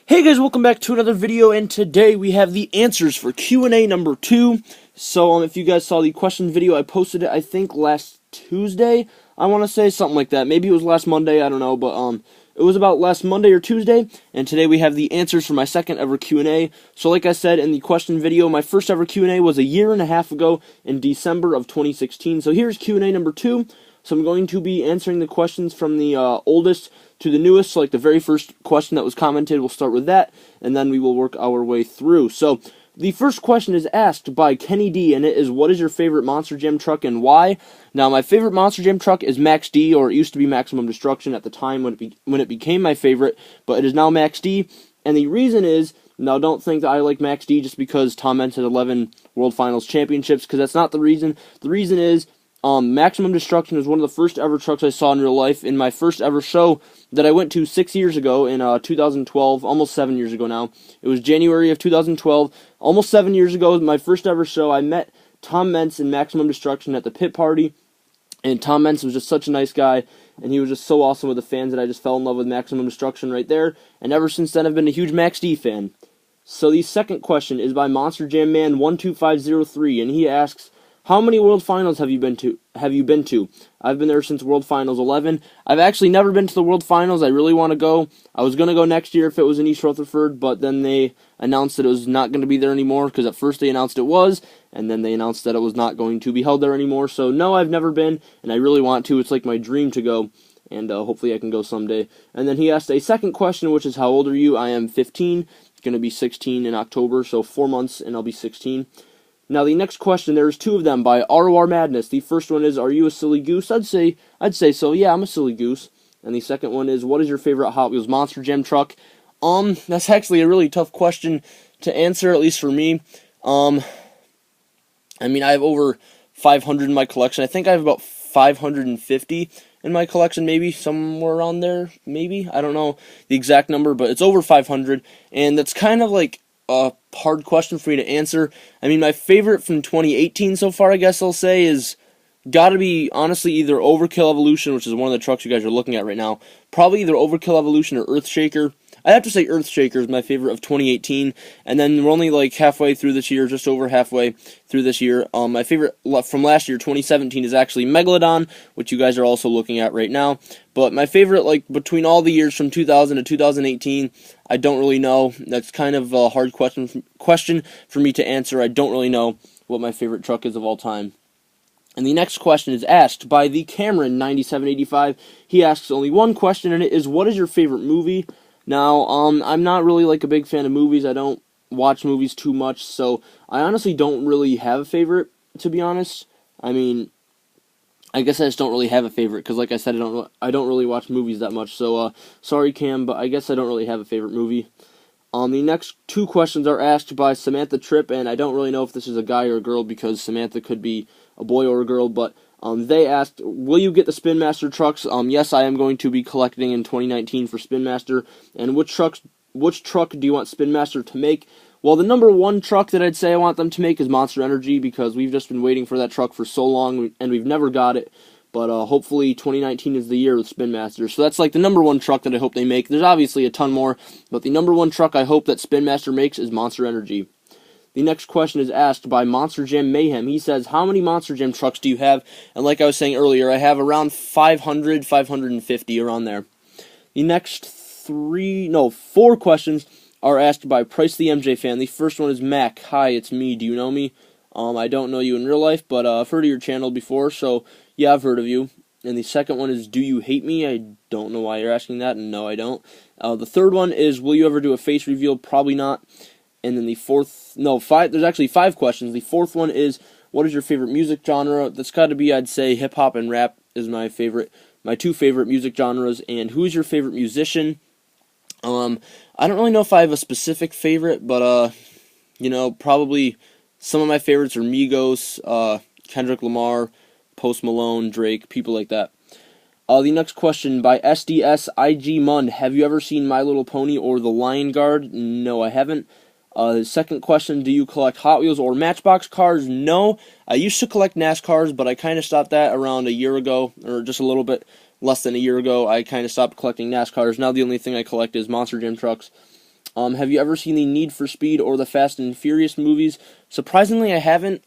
Hey guys, welcome back to another video, and today we have the answers for Q&A number 2. So, if you guys saw the question video, I posted it, I think, last Tuesday, I want to say, something like that. Maybe it was last Monday, I don't know, but, it was about last Monday or Tuesday, and today we have the answers for my second ever Q&A. So, like I said in the question video, my first ever Q&A was a year and a half ago in December of 2016. So, here's Q&A number 2. So I'm going to be answering the questions from the oldest to the newest. So like the very first question that was commented, we'll start with that, and then we will work our way through. So the first question is asked by Kenny D, and it is, what is your favorite Monster Jam truck and why? Now, my favorite Monster Jam truck is Max D, or it used to be Maximum Destruction at the time when it became my favorite, but it is now Max D, and the reason is, now don't think that I like Max D just because Tom Meents had 11 World Finals championships, because that's not the reason. The reason is, Maximum Destruction is one of the first ever trucks I saw in real life in my first ever show that I went to 6 years ago in 2012, almost 7 years ago now. It was January of 2012, almost 7 years ago, my first ever show. I met Tom Meents in Maximum Destruction at the pit party, and Tom Meents was just such a nice guy, and he was just so awesome with the fans that I just fell in love with Maximum Destruction right there, and ever since then I've been a huge Max D fan. So the second question is by Monster Jam Man 12503, and he asks, how many World Finals have you been to? I've been there since World Finals 11. I've actually never been to the World Finals. I really want to go. I was going to go next year if it was in East Rutherford, but then they announced that it was not going to be there anymore, because at first they announced it was, and then they announced that it was not going to be held there anymore. So no, I've never been, and I really want to. It's like my dream to go, and hopefully I can go someday. And then he asked a second question, which is, how old are you? I am 15, going to be 16 in October, so 4 months and I'll be 16. Now, the next question, there's two of them by ROR Madness. The first one is, are you a silly goose? I'd say so. Yeah, I'm a silly goose. And the second one is, what is your favorite Hot Wheels Monster Jam truck? That's actually a really tough question to answer, at least for me. I mean, I have over 500 in my collection. I think I have about 550 in my collection, maybe somewhere around there, maybe. I don't know the exact number, but it's over 500, and that's kind of like a hard question for me to answer. I mean, my favorite from 2018 so far, I guess I'll say, is gotta be, honestly, either Overkill Evolution, which is one of the trucks you guys are looking at right now. Probably either Overkill Evolution or Earthshaker. I'd have to say Earthshaker is my favorite of 2018, and then we're only like halfway through this year, just over halfway through this year. My favorite from last year, 2017, is actually Megalodon, which you guys are also looking at right now. But my favorite, like, between all the years from 2000 to 2018, I don't really know. That's kind of a hard question for me to answer. I don't really know what my favorite truck is of all time. And the next question is asked by the Cameron9785. He asks only one question, and it is, what is your favorite movie? Now, I'm not really like a big fan of movies. I don't watch movies too much, so I honestly don't really have a favorite, to be honest. I mean, I guess I just don't really have a favorite, because like I said, I don't really watch movies that much, so sorry Cam, but I guess I don't really have a favorite movie. The next two questions are asked by Samantha Tripp, and I don't really know if this is a guy or a girl, because Samantha could be a boy or a girl, but they asked, will you get the Spin Master trucks? Yes, I am going to be collecting in 2019 for Spin Master. And which truck do you want Spin Master to make? Well, the number one truck that I'd say I want them to make is Monster Energy, because we've just been waiting for that truck for so long, and we've never got it. But hopefully 2019 is the year with Spin Master. So that's like the number one truck that I hope they make. There's obviously a ton more, but the number one truck I hope that Spin Master makes is Monster Energy. The next question is asked by Monster Jam Mayhem. He says, how many Monster Jam trucks do you have? And like I was saying earlier, I have around 500, 550, around there. The next four questions are asked by Price the MJ fan. The first one is Mac. Hi, it's me. Do you know me? I don't know you in real life, but I've heard of your channel before, so yeah, I've heard of you. And the second one is, do you hate me? I don't know why you're asking that, and no, I don't. The third one is, will you ever do a face reveal? Probably not. And then there's actually 5 questions. The fourth one is, what is your favorite music genre? That's got to be, I'd say, hip-hop and rap is my two favorite music genres. And who is your favorite musician? I don't really know if I have a specific favorite, but, probably some of my favorites are Migos, Kendrick Lamar, Post Malone, Drake, people like that. The next question by SDS IG Mund. Have you ever seen My Little Pony or The Lion Guard? No, I haven't. The second question, do you collect Hot Wheels or Matchbox cars? No. I used to collect NASCARs, but I kind of stopped that around a year ago, or just a little bit less than a year ago. I kind of stopped collecting NASCARs. Now the only thing I collect is Monster Jam trucks. Have you ever seen the Need for Speed or the Fast and Furious movies? Surprisingly, I haven't.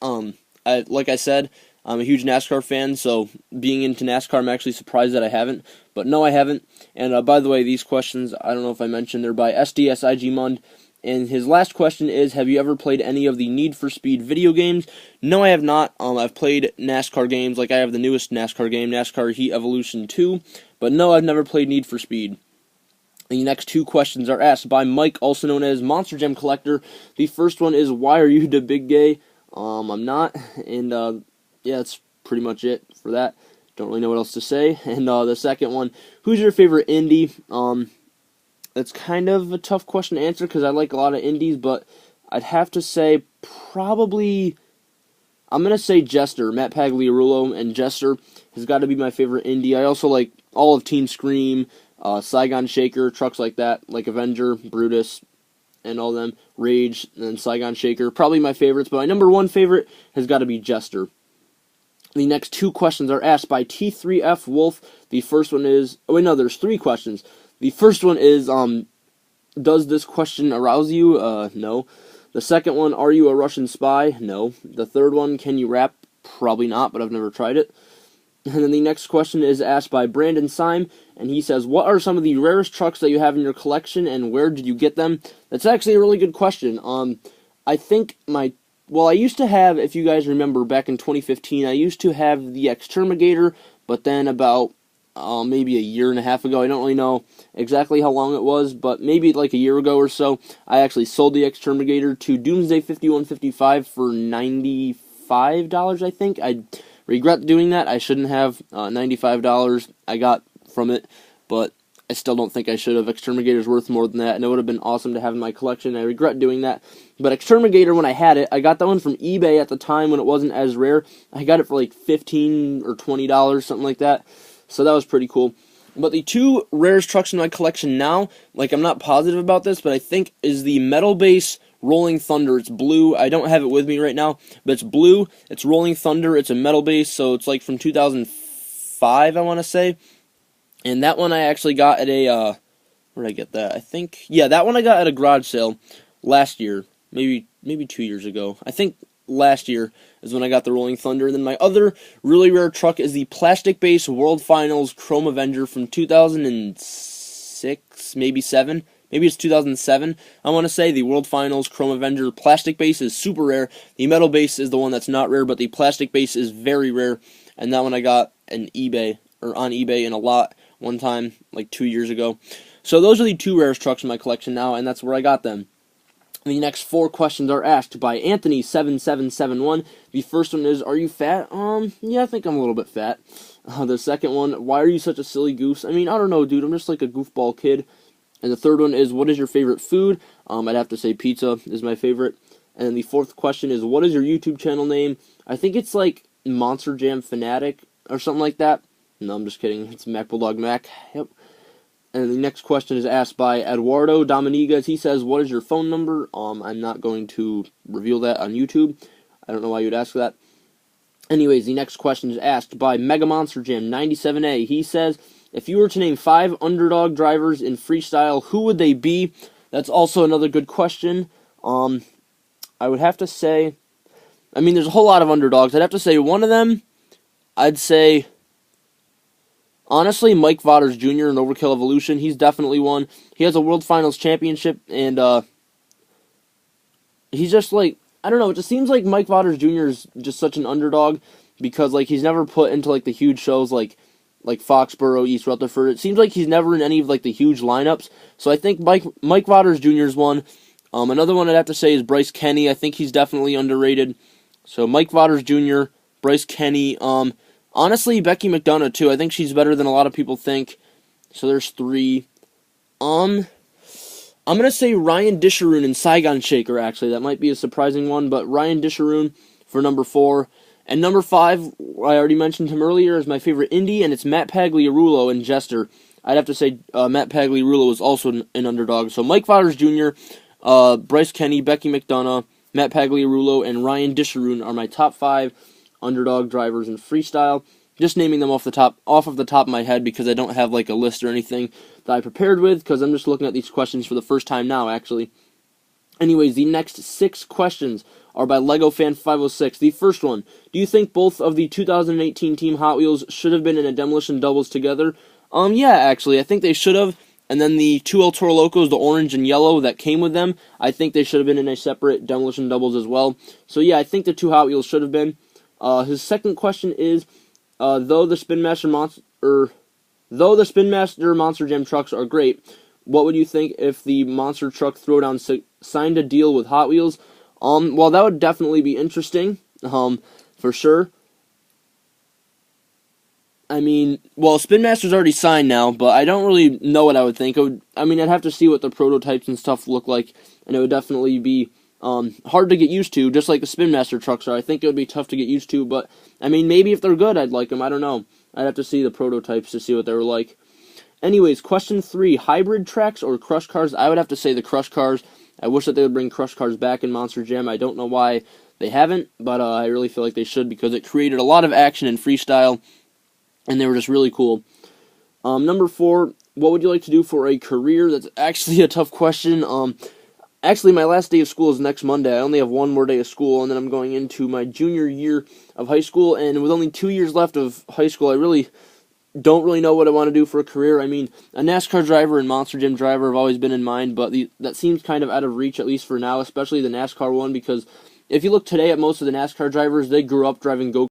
Like I said, I'm a huge NASCAR fan, so being into NASCAR, I'm actually surprised that I haven't. But no, I haven't. And by the way, these questions, I don't know if I mentioned, they're by SDSIG Mund. And his last question is, have you ever played any of the Need for Speed video games? No, I have not. I've played NASCAR games, like I have the newest NASCAR game, NASCAR Heat Evolution 2. But no, I've never played Need for Speed. The next two questions are asked by Mike, also known as Monster Gem Collector. The first one is, why are you the big gay? I'm not. And yeah, that's pretty much it for that. Don't really know what else to say. And the second one, who's your favorite indie? That's kind of a tough question to answer because I like a lot of indies, but I'd have to say probably, I'm going to say Jester. Matt Pagliarulo and Jester has got to be my favorite indie. I also like all of Team Scream, Saigon Shaker, trucks like that, like Avenger, Brutus, and all them, Rage, and Saigon Shaker. Probably my favorites, but my number one favorite has got to be Jester. The next two questions are asked by T3F Wolf. The first one is, oh wait, no, there's three questions. The first one is, does this question arouse you? No. The second one, are you a Russian spy? No. The third one, can you rap? Probably not, but I've never tried it. And then the next question is asked by Brandon Syme, and he says, what are some of the rarest trucks that you have in your collection, and where did you get them? That's actually a really good question. I think I used to have, if you guys remember, back in 2015, I used to have the Exterminator, but then about maybe a year and a half ago, I don't really know exactly how long it was, but maybe like a year ago or so, I actually sold the Exterminator to Doomsday 5155 for $95, I think. I regret doing that. I shouldn't have. $95 I got from it, but I still don't think I should have. Exterminator's worth more than that, and it would have been awesome to have in my collection. I regret doing that. But Exterminator, when I had it, I got that one from eBay at the time when it wasn't as rare. I got it for like $15 or $20, something like that. So that was pretty cool. But the two rarest trucks in my collection now, like I'm not positive about this, but I think is the Metal Base Rolling Thunder. It's blue. I don't have it with me right now, but it's blue. It's Rolling Thunder. It's a Metal Base, so it's like from 2005, I want to say. And that one I actually got at a, where did I get that? I think, yeah, that one I got at a garage sale last year, maybe 2 years ago. I think last year is when I got the Rolling Thunder. And then my other really rare truck is the Plastic Base World Finals Chrome Avenger from 2006, maybe 7. Maybe it's 2007, I want to say. The World Finals Chrome Avenger Plastic Base is super rare. The Metal Base is the one that's not rare, but the Plastic Base is very rare. And that one I got on eBay in a lot one time, like 2 years ago. So those are the two rarest trucks in my collection now, and that's where I got them. The next four questions are asked by Anthony7771. The first one is, are you fat? Yeah, I think I'm a little bit fat. The second one, why are you such a silly goose? I mean, I don't know, dude. I'm just like a goofball kid. And the third one is, what is your favorite food? I'd have to say pizza is my favorite. And then the fourth question is, what is your YouTube channel name? I think it's like Monster Jam Fanatic or something like that. No, I'm just kidding. It's Mac Bulldog Mac. Yep. And the next question is asked by Eduardo Dominigas. He says, what is your phone number? I'm not going to reveal that on YouTube. I don't know why you'd ask that. Anyways, the next question is asked by Mega Monster Jam 97A. He says, if you were to name 5 underdog drivers in freestyle, who would they be? That's also another good question. I would have to say, I mean, there's a whole lot of underdogs. I'd have to say one of them, I'd say, honestly, Mike Vauders Jr. in Overkill Evolution. He's definitely one. He has a World Finals championship, and he's just like, I don't know, it just seems like Mike Vauders Jr. is just such an underdog because, like, he's never put into, like, the huge shows like Foxborough, East Rutherford. It seems like he's never in any of, like, the huge lineups. So I think Mike Vauders Jr. is one. Another one I'd have to say is Bryce Kenny. I think he's definitely underrated. So Mike Vauders Jr., Bryce Kenny, honestly, Becky McDonough, too. I think she's better than a lot of people think. So there's 3. I'm going to say Ryan Disharoon and Saigon Shaker, actually. That might be a surprising one, but Ryan Disharoon for number 4. And number 5, I already mentioned him earlier, is my favorite indie, and it's Matt Pagliarulo and Jester. I'd have to say Matt Pagliarulo is also an underdog. So Mike Vauders Jr., Bryce Kenny, Becky McDonough, Matt Pagliarulo, and Ryan Disharoon are my top 5 underdog drivers in freestyle. Just naming them off of the top of my head because I don't have like a list or anything. that I prepared with, because I'm just looking at these questions for the first time now, actually. Anyways, the next 6 questions are by LegoFan506. The first one, do you think both of the 2018 Team Hot Wheels should have been in a Demolition Doubles together? Yeah, actually, I think they should have. And then the 2 El Toro Locos, the orange and yellow that came with them, I think they should have been in a separate Demolition Doubles as well. So yeah, I think the 2 Hot Wheels should have been. His second question is, though the Spin Master Monster Jam trucks are great, what would you think if the Monster Truck Throwdown signed a deal with Hot Wheels? Well, that would definitely be interesting, for sure. I mean, well, Spin Master's already signed now, but I don't really know what I would think. I'd have to see what the prototypes and stuff look like, and it would definitely be hard to get used to, just like the Spin Master trucks are. I think it would be tough to get used to, but, I mean, maybe if they're good, I'd like them. I don't know. I'd have to see the prototypes to see what they were like. Anyways, question 3, hybrid tracks or crush cars? I would have to say the crush cars. I wish that they would bring crush cars back in Monster Jam. I don't know why they haven't, but I really feel like they should, because it created a lot of action and freestyle, and they were just really cool. Number 4, what would you like to do for a career? That's actually a tough question. Actually, my last day of school is next Monday. I only have one more day of school, and then I'm going into my junior year of high school, and with only 2 years left of high school, I don't really know what I want to do for a career. I mean, a NASCAR driver and Monster Jam driver have always been in mind, but that seems kind of out of reach, at least for now, especially the NASCAR one, because if you look today at most of the NASCAR drivers, they grew up driving go-karts